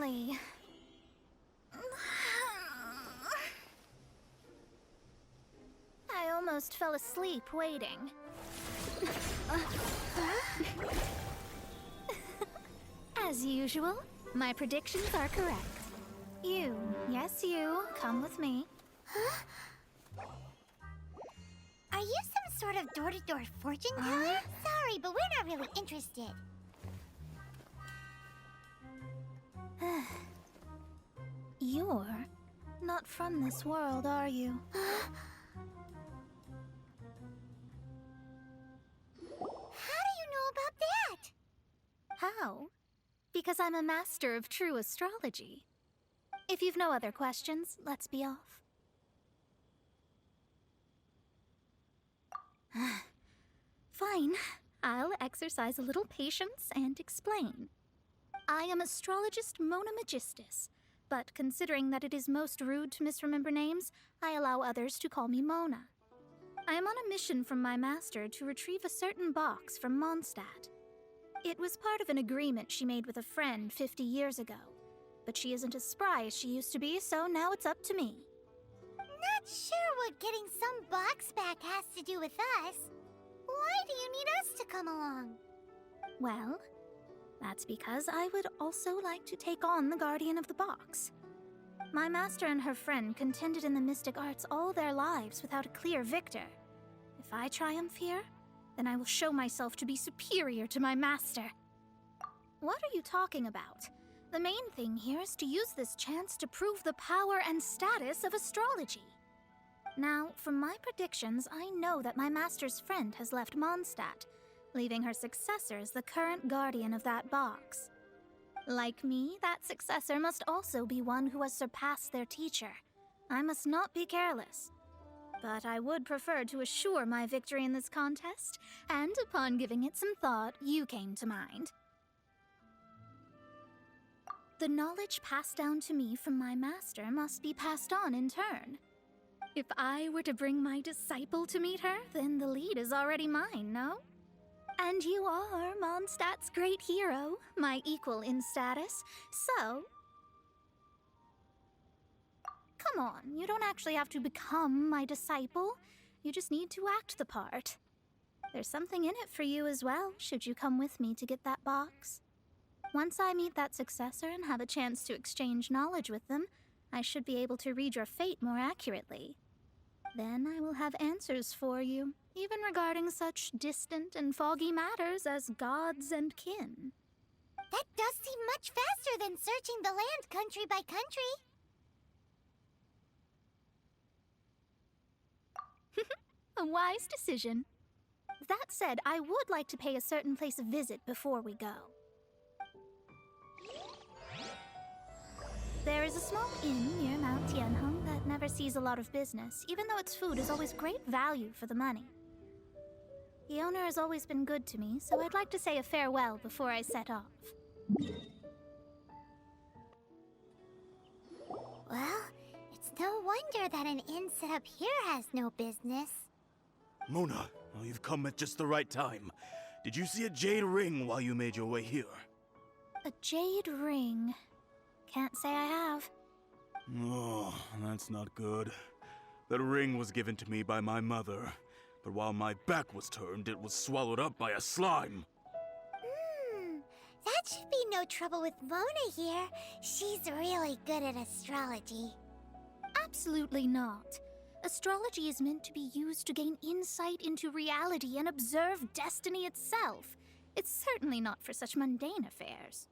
finally. I almost fell asleep waiting. As usual, my predictions are correct. You, yes you, come with me. Huh? Are you some sort of door-to-door fortune teller? Sorry, but we're not really interested. You're not from this world, are you? How do you know about that? How? Because I'm a master of true astrology. If you've no other questions, let's be off. Fine. I'll exercise a little patience and explain. I am astrologist Mona Magistus, but considering that it is most rude to misremember names, I allow others to call me Mona. I am on a mission from my master to retrieve a certain box from Mondstadt. It was part of an agreement she made with a friend 50 years ago, but she isn't as spry as she used to be, so now it's up to me. Not sure what getting some box back has to do with us. Why do you need us to come along? Well, that's because I would also like to take on the Guardian of the Box. My master and her friend contended in the mystic arts all their lives without a clear victor. If I triumph here, then I will show myself to be superior to my master. What are you talking about? The main thing here is to use this chance to prove the power and status of astrology. Now, from my predictions, I know that my master's friend has left Mondstadt, leaving her successor as the current guardian of that box. Like me, that successor must also be one who has surpassed their teacher. I must not be careless. But I would prefer to assure my victory in this contest, and upon giving it some thought, you came to mind. The knowledge passed down to me from my master must be passed on in turn. If I were to bring my disciple to meet her, then the lead is already mine, no? And you are Mondstadt's great hero, my equal in status, so... Come on, you don't actually have to become my disciple. You just need to act the part. There's something in it for you as well, should you come with me to get that box. Once I meet that successor and have a chance to exchange knowledge with them, I should be able to read your fate more accurately. Then I will have answers for you, even regarding such distant and foggy matters as gods and kin. That does seem much faster than searching the land country by country. A wise decision. That said, I would like to pay a certain place a visit before we go. There is a small inn near Mount Tianheng that never sees a lot of business, even though its food is always great value for the money. The owner has always been good to me, so I'd like to say a farewell before I set off. Well, it's no wonder that an inn set up here has no business. Mona, well, you've come at just the right time. Did you see a jade ring while you made your way here? A jade ring. Can't say I have. Oh, that's not good. That ring was given to me by my mother, but while my back was turned, it was swallowed up by a slime. That should be no trouble with Mona here. She's really good at astrology. Absolutely not. Astrology is meant to be used to gain insight into reality and observe destiny itself. It's certainly not for such mundane affairs.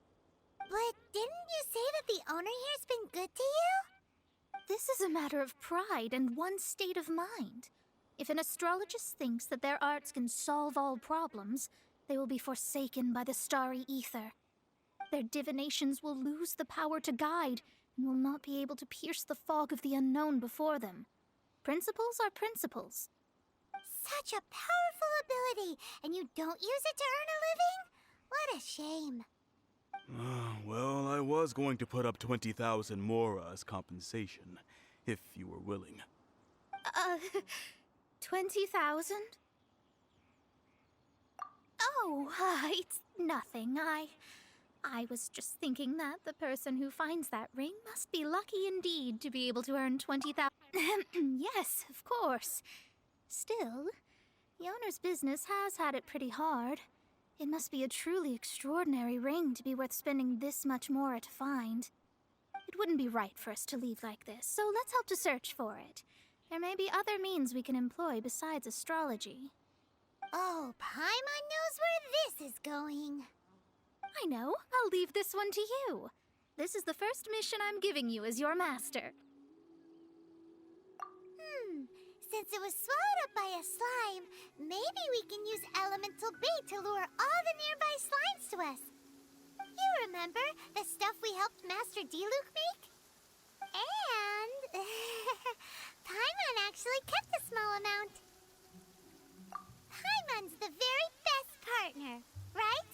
But didn't you say that the owner here's been good to you? This is a matter of pride and one's state of mind. If an astrologist thinks that their arts can solve all problems, they will be forsaken by the starry ether. Their divinations will lose the power to guide and will not be able to pierce the fog of the unknown before them. Principles are principles. Such a powerful ability, and you don't use it to earn a living? What a shame. Well, I was going to put up 20,000 more as compensation, if you were willing. 20,000? Oh, it's nothing. I was just thinking that the person who finds that ring must be lucky indeed to be able to earn 20,000. Yes, of course. Still, the owner's business has had it pretty hard. It must be a truly extraordinary ring to be worth spending this much more to find. It wouldn't be right for us to leave like this, so let's help to search for it. There may be other means we can employ besides astrology. Oh, Paimon knows where this is going. I know. I'll leave this one to you. This is the first mission I'm giving you as your master. Since it was swallowed up by a slime, maybe we can use elemental bait to lure all the nearby slimes to us. You remember the stuff we helped Master Diluc make? And Paimon actually kept a small amount. Paimon's the very best partner, right?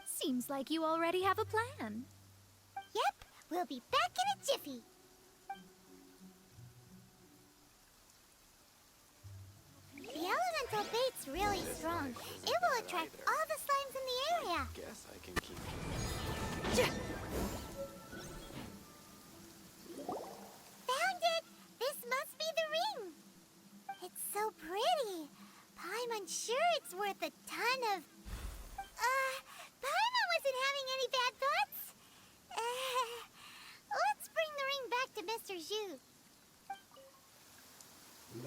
Seems like you already have a plan. Yep, we'll be back in a jiffy. The elemental bait's really strong. It will attract all the slimes in the area. Guess I can keep. Found it! This must be the ring. It's so pretty. Paimon's sure it's worth a ton of... Paimon wasn't having any bad thoughts. Let's bring the ring back to Mr. Zhu.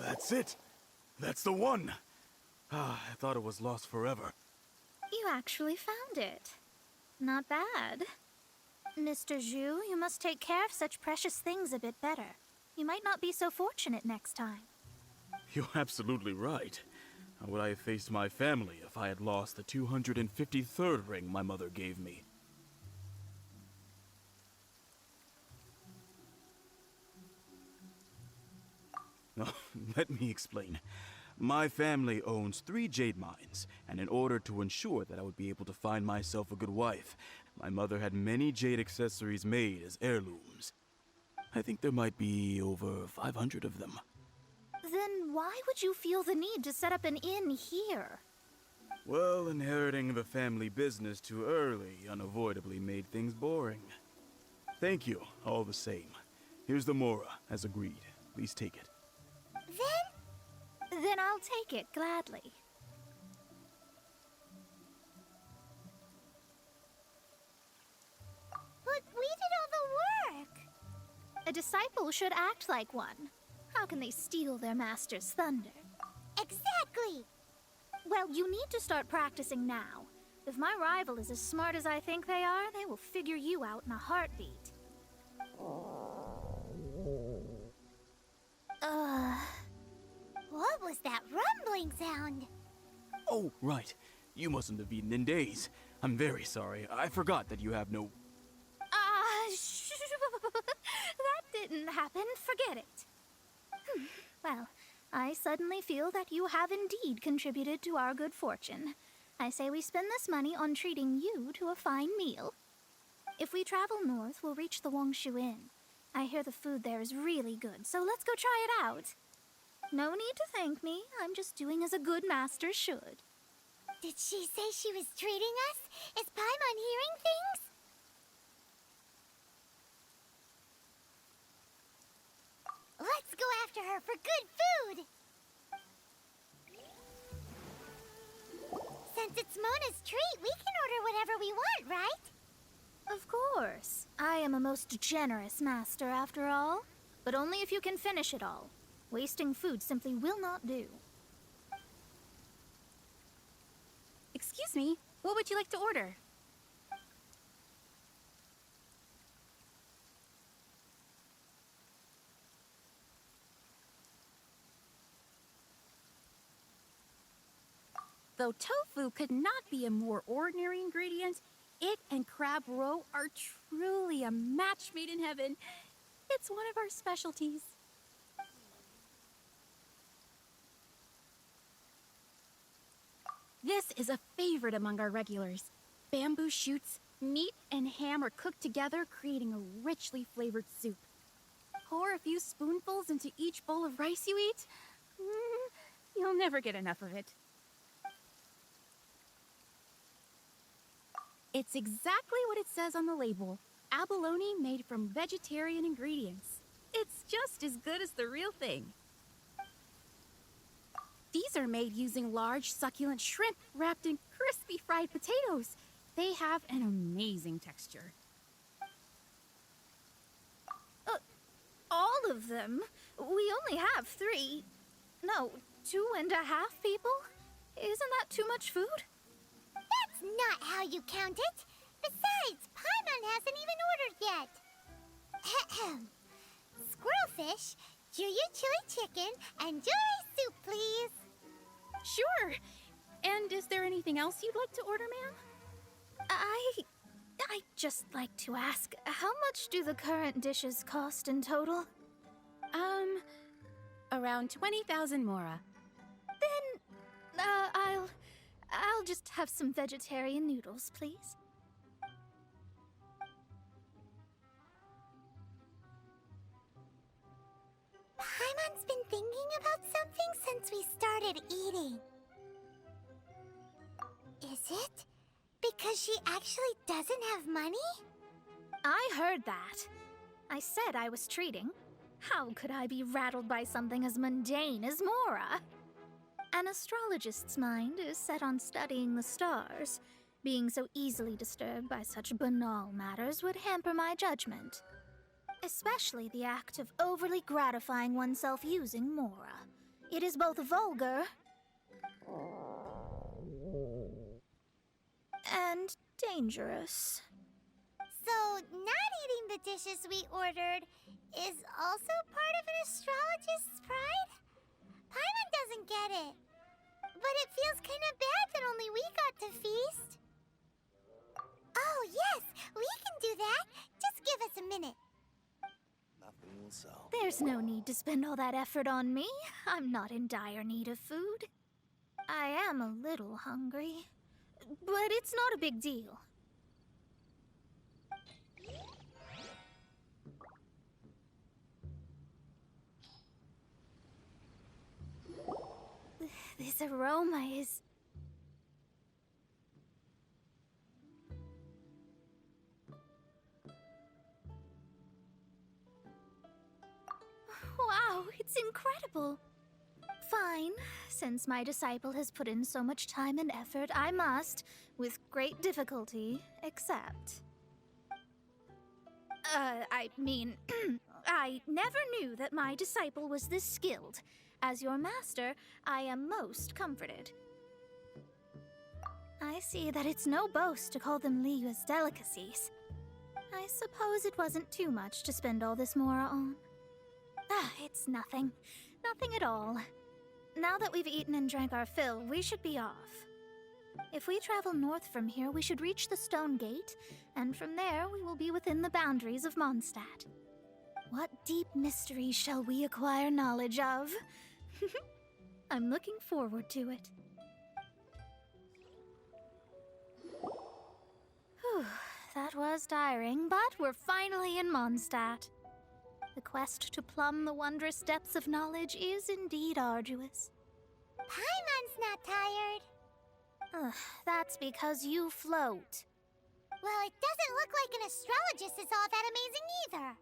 That's it. That's the one. Ah, I thought it was lost forever. You actually found it. Not bad. Mr. Zhu, you must take care of such precious things a bit better. You might not be so fortunate next time. You're absolutely right. How would I have faced my family if I had lost the 253rd ring my mother gave me? Let me explain. My family owns 3 jade mines, and in order to ensure that I would be able to find myself a good wife, my mother had many jade accessories made as heirlooms. I think there might be over 500 of them. Then why would you feel the need to set up an inn here? Well, inheriting the family business too early unavoidably made things boring. Thank you, all the same. Here's the Mora, as agreed. Please take it. Then I'll take it gladly. But we did all the work. A disciple should act like one. How can they steal their master's thunder? Exactly. Well, you need to start practicing now. If my rival is as smart as I think they are, they will figure you out in a heartbeat. What was that rumbling sound? Oh, right. You mustn't have eaten in days. I'm very sorry. I forgot that you have no... That didn't happen. Forget it. Well, I suddenly feel that you have indeed contributed to our good fortune. I say we spend this money on treating you to a fine meal. If we travel north, we'll reach the Wongshu Inn. I hear the food there is really good, so let's go try it out. No need to thank me. I'm just doing as a good master should. Did she say she was treating us? Is Paimon hearing things? Let's go after her for good food! Since it's Mona's treat, we can order whatever we want, right? Of course. I am a most generous master, after all. But only if you can finish it all. Wasting food simply will not do. Excuse me, what would you like to order? Though tofu could not be a more ordinary ingredient, it and crab roe are truly a match made in heaven. It's one of our specialties. This is a favorite among our regulars. Bamboo shoots, meat, and ham are cooked together, creating a richly flavored soup. Pour a few spoonfuls into each bowl of rice you eat. You'll never get enough of it. It's exactly what it says on the label. Abalone made from vegetarian ingredients. It's just as good as the real thing. These are made using large, succulent shrimp wrapped in crispy fried potatoes. They have an amazing texture. All of them? We only have 3. No, 2.5 people? Isn't that too much food? That's not how you count it. Besides, Paimon hasn't even ordered yet. Squirrelfish, Juyu chili chicken, and jewelry soup, please. Sure. And is there anything else you'd like to order, ma'am? I'd just like to ask, how much do the current dishes cost in total? Around 20,000 mora. Then, I'll just have some vegetarian noodles, please. Paimon's been thinking about something since we started eating. Is it because she actually doesn't have money? I heard that. I said I was treating. How could I be rattled by something as mundane as Mora? An astrologist's mind is set on studying the stars. Being so easily disturbed by such banal matters would hamper my judgment. Especially the act of overly gratifying oneself using Mora. It is both vulgar and dangerous. So, not eating the dishes we ordered is also part of an astrologist's pride? Paimon doesn't get it. But it feels kind of bad that only we got to feast. Oh, yes, we can do that. Just give us a minute. Nothing will sell. There's no need to spend all that effort on me. I'm not in dire need of food. I am a little hungry, but it's not a big deal. This aroma is... Wow, it's incredible. Fine. Since my disciple has put in so much time and effort, I must, with great difficulty, accept. I never knew that my disciple was this skilled. As your master, I am most comforted. I see that it's no boast to call them Liyue's delicacies. I suppose it wasn't too much to spend all this Mora on. It's nothing. Nothing at all. Now that we've eaten and drank our fill, we should be off. If we travel north from here, we should reach the Stone Gate, and from there we will be within the boundaries of Mondstadt. What deep mysteries shall we acquire knowledge of? I'm looking forward to it. Whew, that was tiring, but we're finally in Mondstadt. The quest to plumb the wondrous depths of knowledge is indeed arduous. Paimon's not tired. That's because you float. Well, it doesn't look like an astrologist is all that amazing either.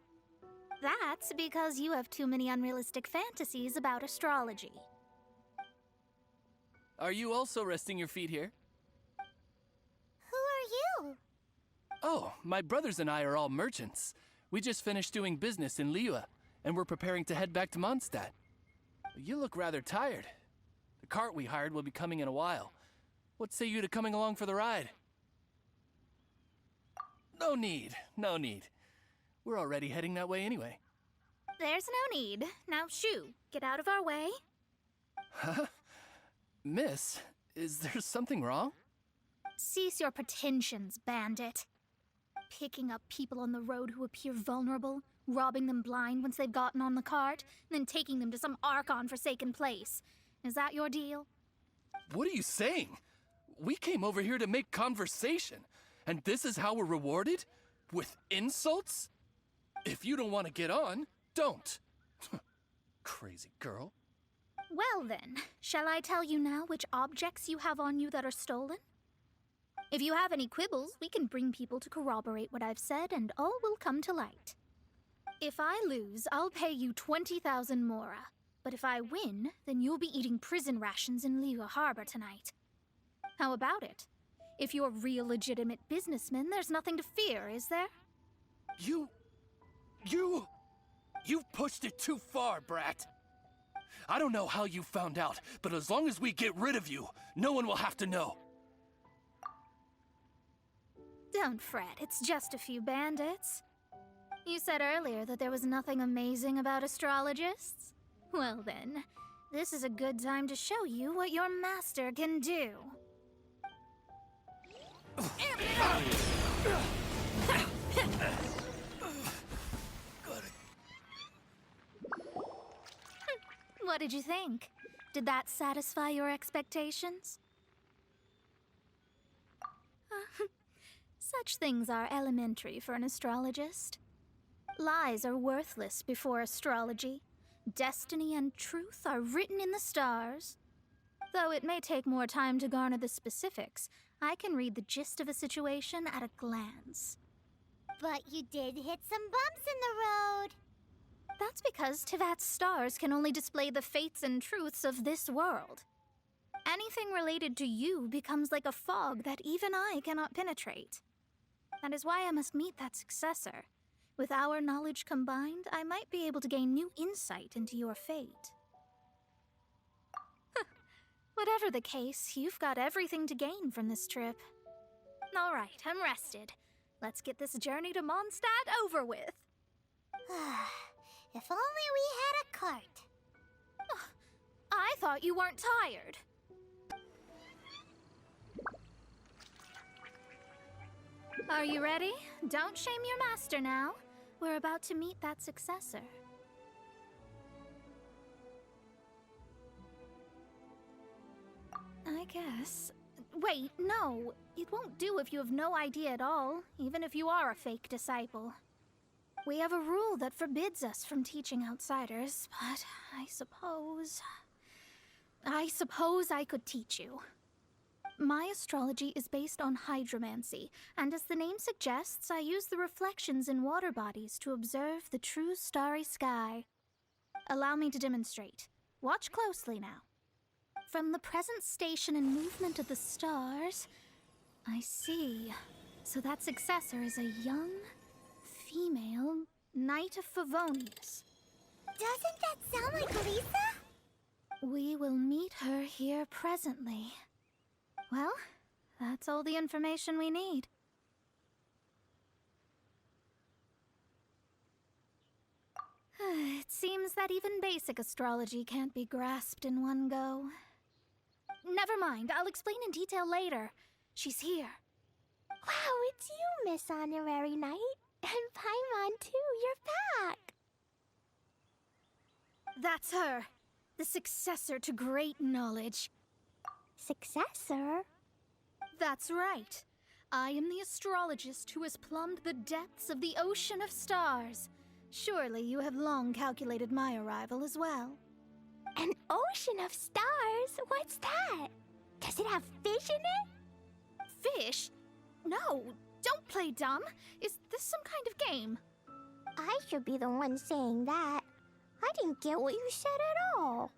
That's because you have too many unrealistic fantasies about astrology. Are you also resting your feet here? Who are you? Oh, my brothers and I are all merchants. We just finished doing business in Liyue, and we're preparing to head back to Mondstadt. You look rather tired. The cart we hired will be coming in a while. What say you to coming along for the ride? No need, no need. We're already heading that way anyway. There's no need. Now shoo, get out of our way. Huh? Miss, is there something wrong? Cease your pretensions, bandit. Picking up people on the road who appear vulnerable, robbing them blind once they've gotten on the cart, and then taking them to some Archon-forsaken place. Is that your deal? What are you saying? We came over here to make conversation, and this is how we're rewarded? With insults? If you don't want to get on, don't. Crazy girl. Well then, shall I tell you now which objects you have on you that are stolen? If you have any quibbles, we can bring people to corroborate what I've said, and all will come to light. If I lose, I'll pay you 20,000 mora. But if I win, then you'll be eating prison rations in Liyue Harbor tonight. How about it? If you're real legitimate businessmen, there's nothing to fear, is there? You've pushed it too far, Brat. I don't know how you found out, but as long as we get rid of you, no one will have to know. Don't fret, it's just a few bandits. You said earlier that there was nothing amazing about astrologists? Well then, this is a good time to show you what your master can do. What did you think? Did that satisfy your expectations? Such things are elementary for an astrologist. Lies are worthless before astrology. Destiny and truth are written in the stars. Though it may take more time to garner the specifics, I can read the gist of a situation at a glance. But you did hit some bumps in the road. That's because Tivat's stars can only display the fates and truths of this world. Anything related to you becomes like a fog that even I cannot penetrate. That is why I must meet that successor. With our knowledge combined, I might be able to gain new insight into your fate. Whatever the case, you've got everything to gain from this trip. All right, I'm rested. Let's get this journey to Mondstadt over with. If only we had a cart. I thought you weren't tired. Are you ready? Don't shame your master now. We're about to meet that successor. I guess. Wait, no. It won't do if you have no idea at all, even if you are a fake disciple. We have a rule that forbids us from teaching outsiders, but I suppose I could teach you. My astrology is based on hydromancy, and as the name suggests, I use the reflections in water bodies to observe the true starry sky. Allow me to demonstrate. Watch closely now. From the present station and movement of the stars, I see. So that successor is a young, female Knight of Favonius. Doesn't that sound like Lisa? We will meet her here presently. Well, that's all the information we need. It seems that even basic astrology can't be grasped in one go. Never mind, I'll explain in detail later. She's here. Wow, it's you, Miss Honorary Knight. And Paimon, too, you're back. That's her. The successor to great knowledge. Successor? That's right. I am the astrologist who has plumbed the depths of the ocean of stars. Surely you have long calculated my arrival as well. An ocean of stars? What's that? Does it have fish in it? Fish? No, don't play dumb. Is this some kind of game? I should be the one saying that. I didn't get what you said at all.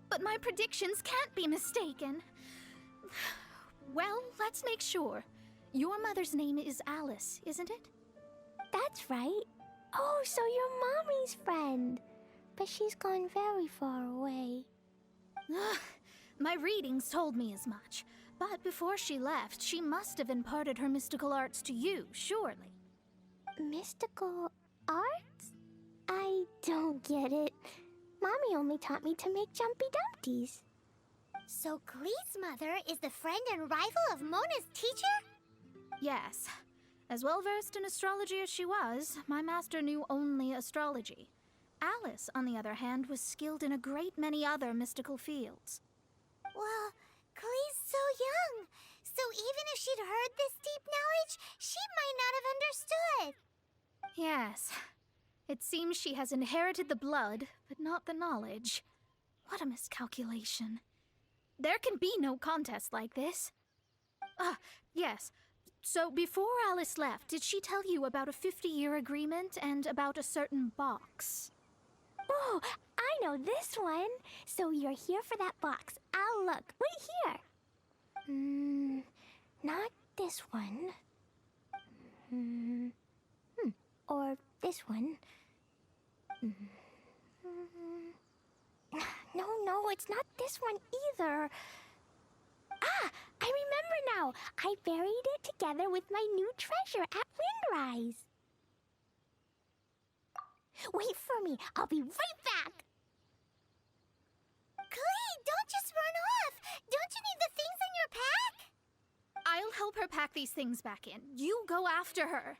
But my predictions can't be mistaken. Well, let's make sure. Your mother's name is Alice, isn't it? That's right. Oh, so you're Mommy's friend. But she's gone very far away. My readings told me as much. But before she left, she must have imparted her mystical arts to you, surely. Mystical arts? I don't get it. Mommy only taught me to make Jumpy Dumpties. So Glee's mother is the friend and rival of Mona's teacher? Yes. As well versed in astrology as she was, my master knew only astrology. Alice, on the other hand, was skilled in a great many other mystical fields. Well, Glee's so young. So even if she'd heard this deep knowledge, she might not have understood. Yes. It seems she has inherited the blood, but not the knowledge. What a miscalculation. There can be no contest like this. Ah, yes. So before Alice left, did she tell you about a 50-year agreement and about a certain box? Oh, I know this one. So you're here for that box. I'll look. Wait here. Not this one. Or this one. No, it's not this one either. Ah, I remember now. I buried it together with my new treasure at Windrise. Wait for me. I'll be right back. Clay, don't just run off. Don't you need the things in your pack? I'll help her pack these things back in. You go after her.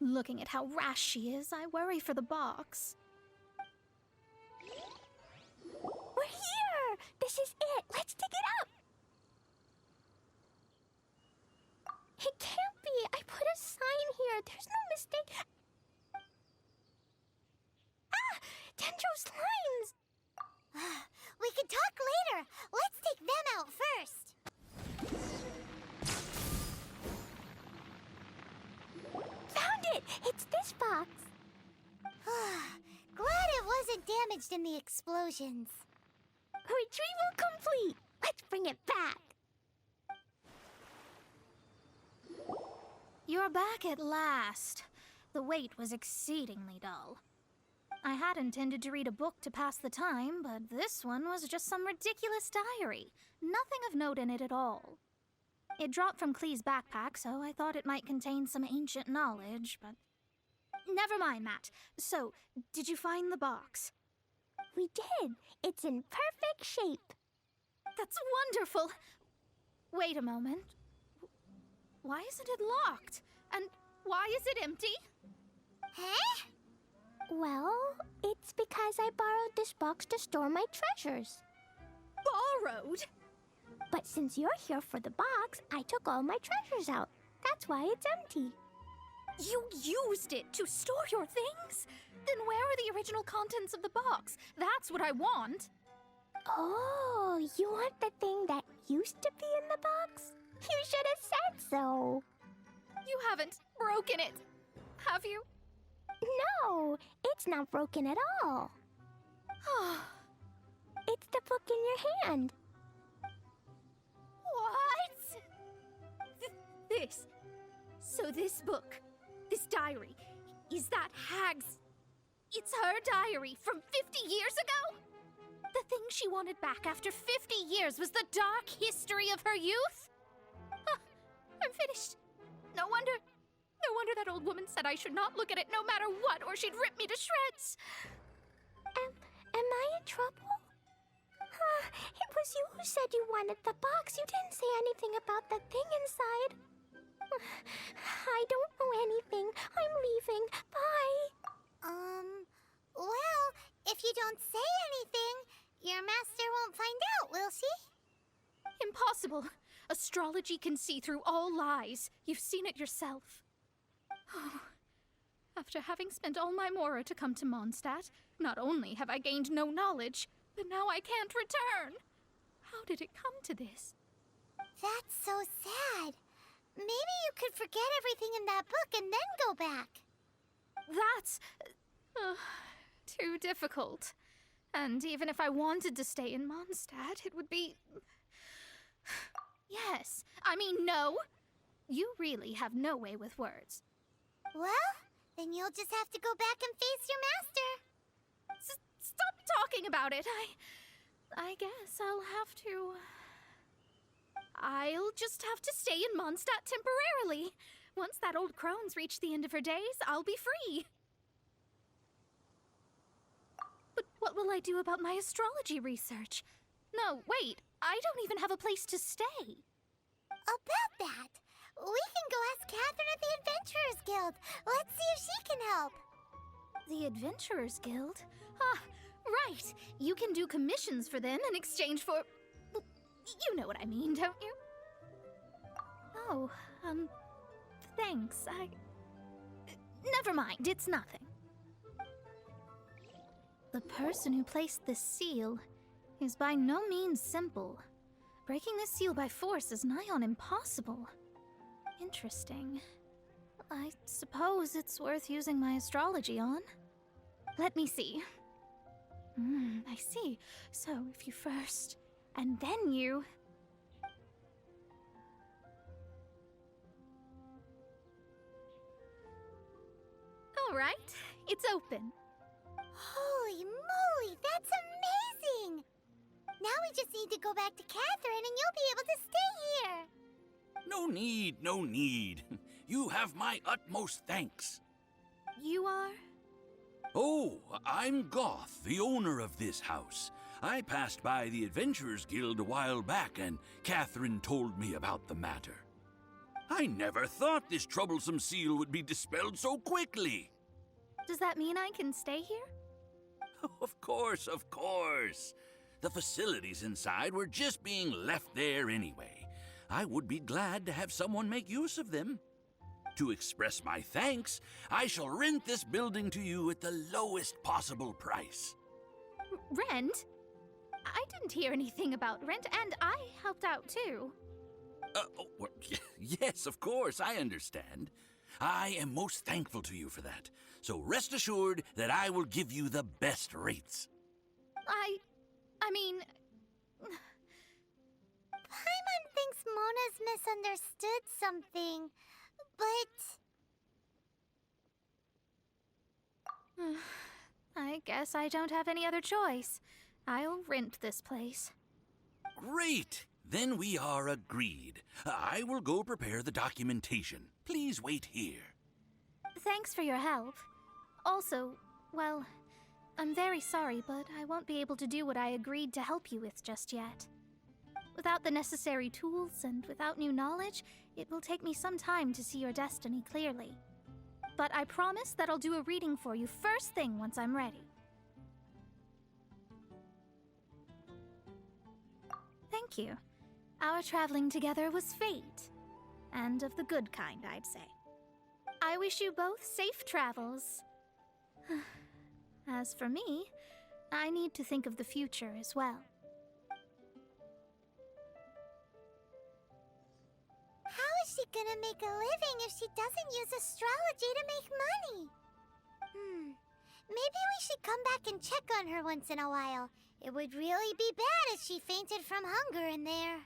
Looking at how rash she is, I worry for the box. We're here. This is it. Let's dig it up. It can't be. I put a sign here. There's no mistake. Ah! Dendro slimes! We can talk later. Let's take them out first. Found it! It's this box. Glad it wasn't damaged in the explosions. Retrieval complete. Let's bring it back. You're back at last. The wait was exceedingly dull. I had intended to read a book to pass the time, but this one was just some ridiculous diary. Nothing of note in it at all. It dropped from Clee's backpack, so I thought it might contain some ancient knowledge, but... Never mind that. So, did you find the box? We did. It's in perfect shape. That's wonderful! Wait a moment. Why isn't it locked? And why is it empty? Huh? Well, it's because I borrowed this box to store my treasures. Borrowed? But since you're here for the box, I took all my treasures out. That's why it's empty. You used it to store your things? Then where are the original contents of the box? That's what I want. Oh, you want the thing that used to be in the box? You should have said so. You haven't broken it, have you? No, it's not broken at all. It's the book in your hand. What? This. So this book, this diary, is that Hag's... It's her diary from 50 years ago? The thing she wanted back after 50 years was the dark history of her youth? I'm finished. No wonder that old woman said I should not look at it no matter what, or she'd rip me to shreds. Am I in trouble? It was you who said you wanted the box. You didn't say anything about the thing inside. I don't know anything. I'm leaving. Bye. Well, if you don't say anything, your master won't find out, will she? Impossible. Astrology can see through all lies. You've seen it yourself. After having spent all my mora to come to Mondstadt, not only have I gained no knowledge, but now I can't return. How did it come to this? That's so sad. Maybe you could forget everything in that book and then go back. That's... too difficult. And even if I wanted to stay in Mondstadt, it would be... Yes, I mean no. You really have no way with words. Well, then you'll just have to go back and face your master. Stop talking about it. I guess I'll just have to stay in Mondstadt temporarily. Once that old crone's reached the end of her days, I'll be free. But what will I do about my astrology research? No, wait, I don't even have a place to stay. About that, we can go ask Catherine at the Adventurers Guild. Let's see if she can help. The Adventurers Guild? Ah, right. You can do commissions for them in exchange for... Well, you know what I mean, don't you? Oh, thanks. Never mind, it's nothing. The person who placed the seal, is by no means simple. Breaking this seal by force is nigh on impossible. Interesting. I suppose it's worth using my astrology on. Let me see. I see. So if you first, and then you... All right, it's open. Holy moly, that's amazing! Now we just need to go back to Catherine and you'll be able to stay here. No need, no need. You have my utmost thanks. You are? Oh, I'm Goth, the owner of this house. I passed by the Adventurers Guild a while back, and Catherine told me about the matter. I never thought this troublesome seal would be dispelled so quickly. Does that mean I can stay here? Of course, of course. The facilities inside were just being left there anyway. I would be glad to have someone make use of them. To express my thanks, I shall rent this building to you at the lowest possible price. Rent? I didn't hear anything about rent, and I helped out too. Well, yes, of course, I understand. I am most thankful to you for that. So rest assured that I will give you the best rates. I mean... Paimon thinks Mona's misunderstood something, but... I guess I don't have any other choice. I'll rent this place. Great! Then we are agreed. I will go prepare the documentation. Please wait here. Thanks for your help. Also, well, I'm very sorry, but I won't be able to do what I agreed to help you with just yet. Without the necessary tools and without new knowledge, it will take me some time to see your destiny clearly. But I promise that I'll do a reading for you first thing once I'm ready. Thank you. Our traveling together was fate. And of the good kind, I'd say. I wish you both safe travels. As for me, I need to think of the future as well. How is she gonna make a living if she doesn't use astrology to make money? Maybe we should come back and check on her once in a while. It would really be bad if she fainted from hunger in there.